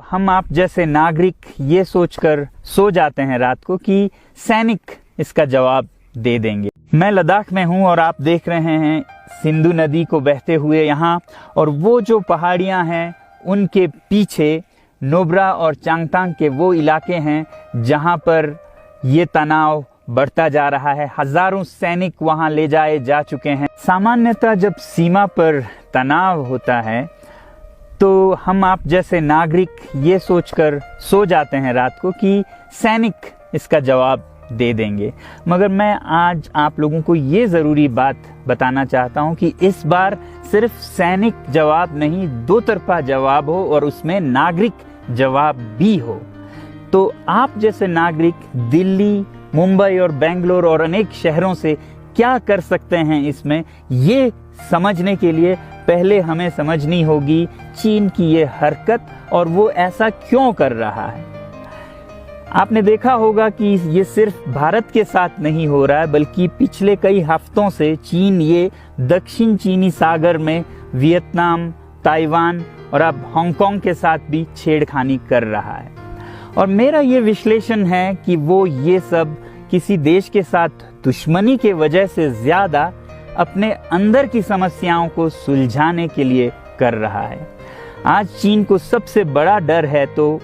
हम आप जैसे नागरिक ये सोचकर सो जाते हैं रात को कि सैनिक इसका जवाब दे देंगे। मैं लद्दाख में हूँ और आप देख रहे हैं सिंधु नदी को बहते हुए यहाँ, और वो जो पहाड़ियाँ हैं उनके पीछे नुब्रा और चांगतांग के वो इलाके हैं जहाँ पर ये तनाव बढ़ता जा रहा है। हजारों सैनिक वहाँ ले जाए जा चुके हैं। सामान्यतः जब सीमा पर तनाव होता है तो हम आप जैसे नागरिक ये सोचकर सो जाते हैं रात को कि सैनिक इसका जवाब दे देंगे। मगर मैं आज आप लोगों को ये ज़रूरी बात बताना चाहता हूँ कि इस बार सिर्फ सैनिक जवाब नहीं, दो तरफा जवाब हो और उसमें नागरिक जवाब भी हो। तो आप जैसे नागरिक दिल्ली, मुंबई और बेंगलोर और अनेक शहरों से क्या कर सकते हैं इसमें, ये समझने के लिए पहले हमें समझनी होगी चीन की ये हरकत और वो ऐसा क्यों कर रहा है। आपने देखा होगा कि ये सिर्फ भारत के साथ नहीं हो रहा है, बल्कि पिछले कई हफ्तों से चीन ये दक्षिण चीनी सागर में वियतनाम, ताइवान और अब हांगकांग के साथ भी छेड़खानी कर रहा है। और मेरा ये विश्लेषण है कि वो ये सब किसी देश के साथ दुश्मनी के वजह से ज्यादा अपने अंदर की समस्याओं को सुलझाने के लिए कर रहा है। आज चीन को सबसे बड़ा डर है तो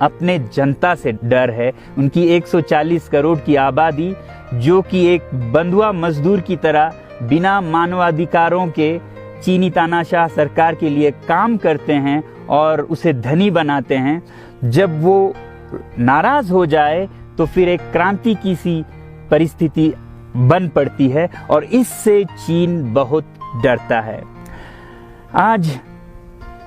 अपने जनता से डर है। उनकी 140 करोड़ की आबादी जो कि एक बंधुआ मजदूर की तरह बिना मानवाधिकारों के चीनी तानाशाह सरकार के लिए काम करते हैं और उसे धनी बनाते हैं, जब वो नाराज हो जाए तो फिर एक क्रांति की सी परिस्थिति बन पड़ती है और इससे चीन बहुत डरता है। आज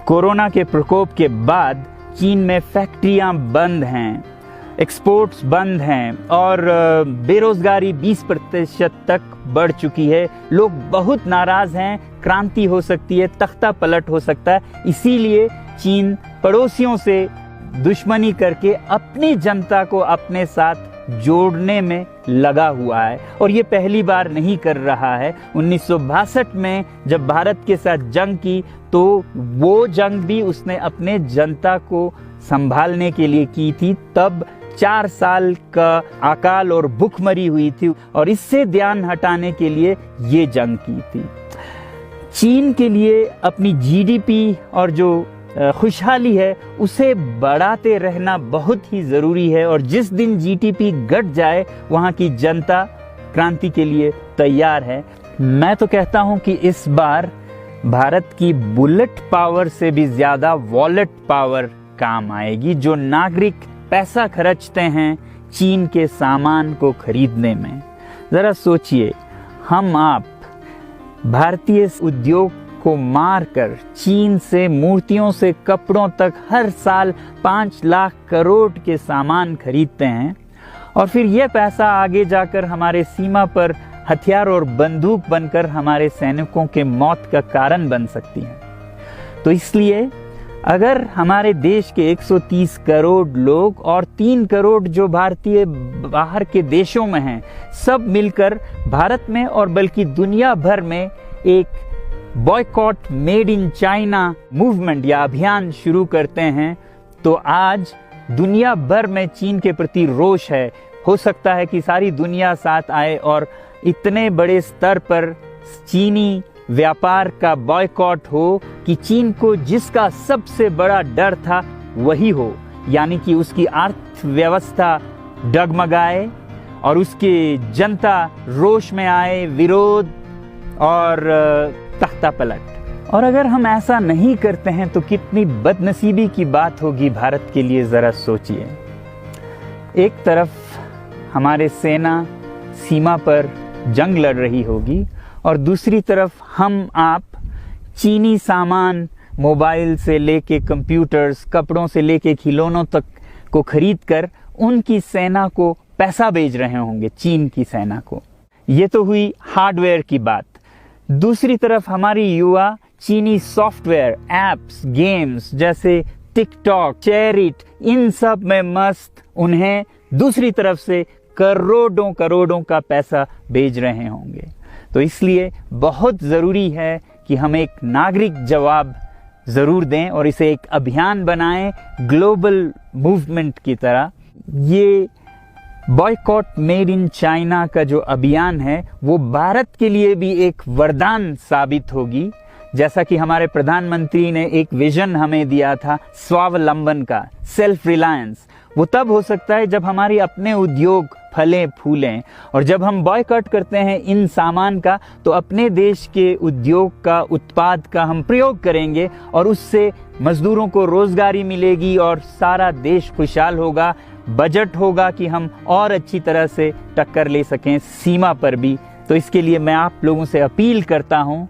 कोरोना के प्रकोप के बाद चीन में फैक्ट्रियां बंद हैं, एक्सपोर्ट्स बंद हैं और बेरोजगारी 20% तक बढ़ चुकी है। लोग बहुत नाराज हैं, क्रांति हो सकती है, तख्ता पलट हो सकता है। इसीलिए चीन पड़ोसियों से दुश्मनी करके अपनी जनता को अपने साथ जोड़ने में लगा हुआ है और ये पहली बार नहीं कर रहा है। 1962 में जब भारत के साथ जंग की तो वो जंग भी उसने अपने जनता को संभालने के लिए की थी। तब 4 साल का अकाल और भूखमरी हुई थी और इससे ध्यान हटाने के लिए ये जंग की थी। चीन के लिए अपनी जीडीपी और जो खुशहाली है उसे बढ़ाते रहना बहुत ही ज़रूरी है और जिस दिन जीडीपी घट जाए वहाँ की जनता क्रांति के लिए तैयार है। मैं तो कहता हूँ कि इस बार भारत की बुलेट पावर से भी ज़्यादा वॉलेट पावर काम आएगी। जो नागरिक पैसा खर्चते हैं चीन के सामान को खरीदने में, ज़रा सोचिए, हम आप भारतीय उद्योग को मारकर चीन से मूर्तियों से कपड़ों तक हर साल 5 लाख करोड़ के सामान खरीदते हैं और फिर यह पैसा आगे जाकर हमारे सीमा पर हथियार और बंदूक बनकर हमारे सैनिकों के मौत का कारण बन सकती है। तो इसलिए अगर हमारे देश के 130 करोड़ लोग और 3 करोड़ जो भारतीय बाहर के देशों में हैं, सब मिलकर भारत में और बल्कि दुनिया भर में एक boycott made in China movement या अभियान शुरू करते हैं तो आज दुनिया भर में चीन के प्रति रोष है। हो सकता है कि सारी दुनिया साथ आए और इतने बड़े स्तर पर चीनी व्यापार का बॉयकॉट हो कि चीन को जिसका सबसे बड़ा डर था वही हो, यानी कि उसकी अर्थव्यवस्था डगमगाए और उसकी जनता रोष में आए, विरोध और तख्ता पलट। और अगर हम ऐसा नहीं करते हैं तो कितनी बदनसीबी की बात होगी भारत के लिए, ज़रा सोचिए। एक तरफ हमारे सेना सीमा पर जंग लड़ रही होगी और दूसरी तरफ हम आप चीनी सामान, मोबाइल से लेके कंप्यूटर्स, कपड़ों से लेके खिलौनों तक को खरीद कर उनकी सेना को पैसा भेज रहे होंगे, चीन की सेना को। ये तो हुई हार्डवेयर की बात। दूसरी तरफ हमारी युवा चीनी सॉफ्टवेयर, एप्स, गेम्स जैसे टिकटॉक, चेरिट, इन सब में मस्त, उन्हें दूसरी तरफ से करोड़ों करोड़ों का पैसा भेज रहे होंगे। तो इसलिए बहुत ज़रूरी है कि हम एक नागरिक जवाब ज़रूर दें और इसे एक अभियान बनाएं ग्लोबल मूवमेंट की तरह। ये बॉयकॉट मेड इन चाइना का जो अभियान है वो भारत के लिए भी एक वरदान साबित होगी। जैसा कि हमारे प्रधानमंत्री ने एक विजन हमें दिया था स्वावलंबन का, सेल्फ रिलायंस, वो तब हो सकता है जब हमारे अपने उद्योग फलें फूलें। और जब हम बॉयकॉट करते हैं इन सामान का तो अपने देश के उद्योग का, उत्पाद का हम प्रयोग करेंगे और उससे मजदूरों को रोजगारी मिलेगी और सारा देश खुशहाल होगा। बजट होगा कि हम और अच्छी तरह से टक्कर ले सकें सीमा पर भी। तो इसके लिए मैं आप लोगों से अपील करता हूं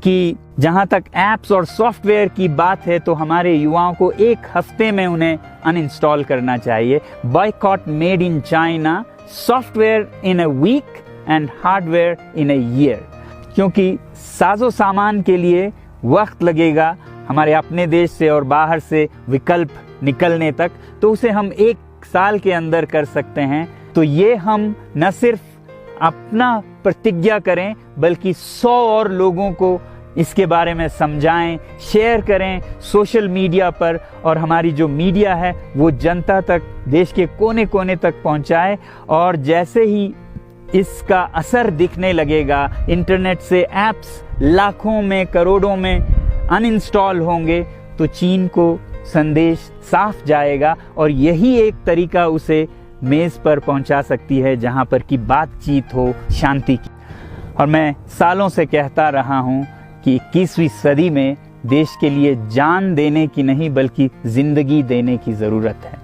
कि जहां तक ऐप्स और सॉफ्टवेयर की बात है तो हमारे युवाओं को एक हफ्ते में उन्हें अनइंस्टॉल करना चाहिए। Boycott made in China, software in a week and hardware in a year. क्योंकि साजो सामान के लिए वक्त लगेगा हमारे अपने देश से और बाहर से विकल्प निकलने तक, तो उसे हम 1 साल के अंदर कर सकते हैं। तो ये हम न सिर्फ अपना प्रतिज्ञा करें बल्कि 100 और लोगों को इसके बारे में समझाएं, शेयर करें सोशल मीडिया पर, और हमारी जो मीडिया है वो जनता तक, देश के कोने कोने तक पहुंचाए। और जैसे ही इसका असर दिखने लगेगा, इंटरनेट से ऐप्स लाखों में, करोड़ों में अनइंस्टॉल होंगे, तो चीन को संदेश साफ जाएगा और यही एक तरीका उसे मेज पर पहुंचा सकती है जहां पर की बातचीत हो शांति की। और मैं सालों से कहता रहा हूं कि 21वीं सदी में देश के लिए जान देने की नहीं बल्कि जिंदगी देने की जरूरत है।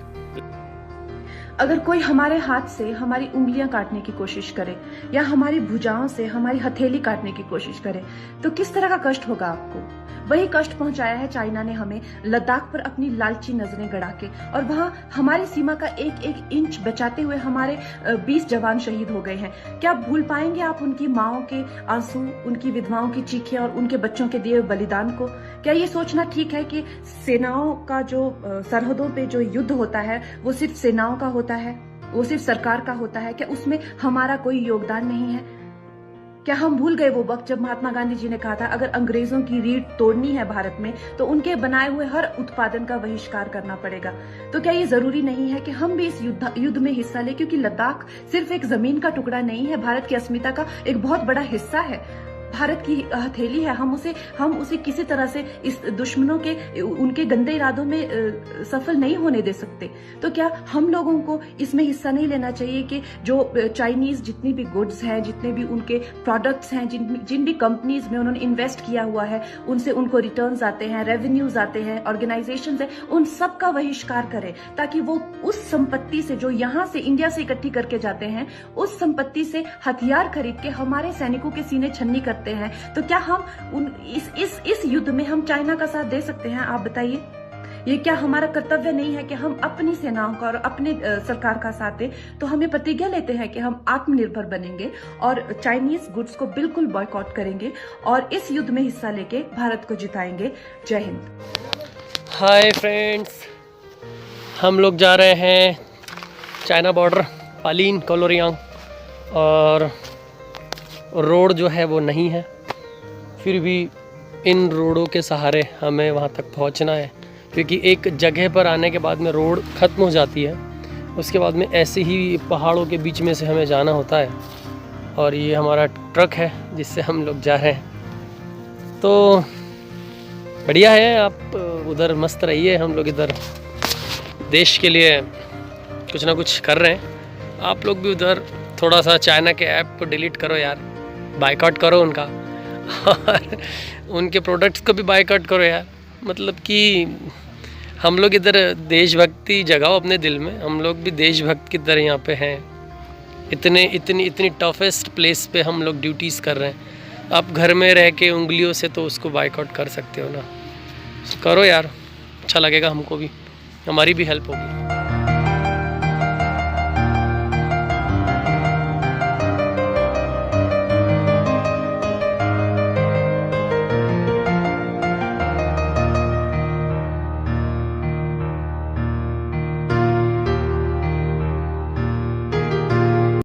अगर कोई हमारे हाथ से हमारी उंगलियां काटने की कोशिश करे या हमारी भुजाओं से हमारी हथेली काटने की कोशिश करे तो किस तरह का कष्ट होगा आपको। वही कष्ट पहुंचाया है चाइना ने हमें लद्दाख पर अपनी लालची नजरें गड़ा के, और वहां हमारी सीमा का एक एक इंच बचाते हुए हमारे 20 जवान शहीद हो गए हैं। क्या भूल पाएंगे आप उनकी माओं के आंसू, उनकी विधवाओं की चीखें और उनके बच्चों के दिए बलिदान को। क्या ये सोचना ठीक है कि सेनाओं का जो सरहदों पे जो युद्ध होता है वो सिर्फ सेनाओं का होता है, वो सिर्फ सरकार का होता है? क्या उसमें हमारा कोई योगदान नहीं है? क्या हम भूल गए वो वक्त जब महात्मा गांधी जी ने कहा था अगर अंग्रेजों की रीढ़ तोड़नी है भारत में तो उनके बनाए हुए हर उत्पादन का बहिष्कार करना पड़ेगा। तो क्या ये जरूरी नहीं है कि हम भी इस युद्ध में हिस्सा लें, क्योंकि लद्दाख सिर्फ एक जमीन का टुकड़ा नहीं है, भारत की अस्मिता का एक बहुत बड़ा हिस्सा है, भारत की हथेली है। हम उसे किसी तरह से इस दुश्मनों के उनके गंदे इरादों में सफल नहीं होने दे सकते। तो क्या हम लोगों को इसमें हिस्सा नहीं लेना चाहिए कि जो चाइनीज जितनी भी गुड्स हैं, जितने भी उनके प्रोडक्ट्स हैं, जिन भी कंपनीज में उन्होंने इन्वेस्ट किया हुआ है उनसे उनको रिटर्न्स आते हैं, रेवेन्यूज आते हैं, ऑर्गेनाइजेशंस है, उन सब का बहिष्कार करें ताकि वो उस संपत्ति से जो यहाँ से इंडिया से इकट्ठी करके जाते हैं उस संपत्ति से हथियार खरीद के हमारे सैनिकों के सीने छन्नी करते हैं। तो क्या हम इस युद्ध में हम चाइना का साथ दे सकते हैं? आप बताइए। ये क्या हमारा कर्तव्य नहीं है कि हम अपनी सेनाओं का और अपने सरकार का साथ दें? तो हमें प्रतिज्ञा लेते हैं कि हम आत्मनिर्भर बनेंगे और चाइनीज गुड्स को बिल्कुल बॉयकॉट करेंगे और इस युद्ध में हिस्सा लेके भारत को जिताएंगे। जय हिंद। हाय फ्रेंड्स, हम लोग जा रहे हैं चाइना बॉर्डर, पालीन, कोलोरियांग, और रोड जो है वो नहीं है, फिर भी इन रोडों के सहारे हमें वहाँ तक पहुँचना है, क्योंकि एक जगह पर आने के बाद में रोड ख़त्म हो जाती है, उसके बाद में ऐसे ही पहाड़ों के बीच में से हमें जाना होता है। और ये हमारा ट्रक है जिससे हम लोग जा रहे हैं। तो बढ़िया है, आप उधर मस्त रहिए, हम लोग इधर देश के लिए कुछ ना कुछ कर रहे हैं। आप लोग भी उधर थोड़ा सा चाइना के ऐप को डिलीट करो यार, बायकॉट करो उनका, और उनके प्रोडक्ट्स को भी बायकॉट करो यार। मतलब कि हम लोग इधर देशभक्ति जगाओ अपने दिल में, हम लोग भी देशभक्त की तरह यहाँ पे हैं। इतनी टफेस्ट प्लेस पे हम लोग ड्यूटीज़ कर रहे हैं। आप घर में रह के उंगलियों से तो उसको बायकॉट कर सकते हो ना, करो यार, अच्छा लगेगा हमको भी, हमारी भी हेल्प होगी।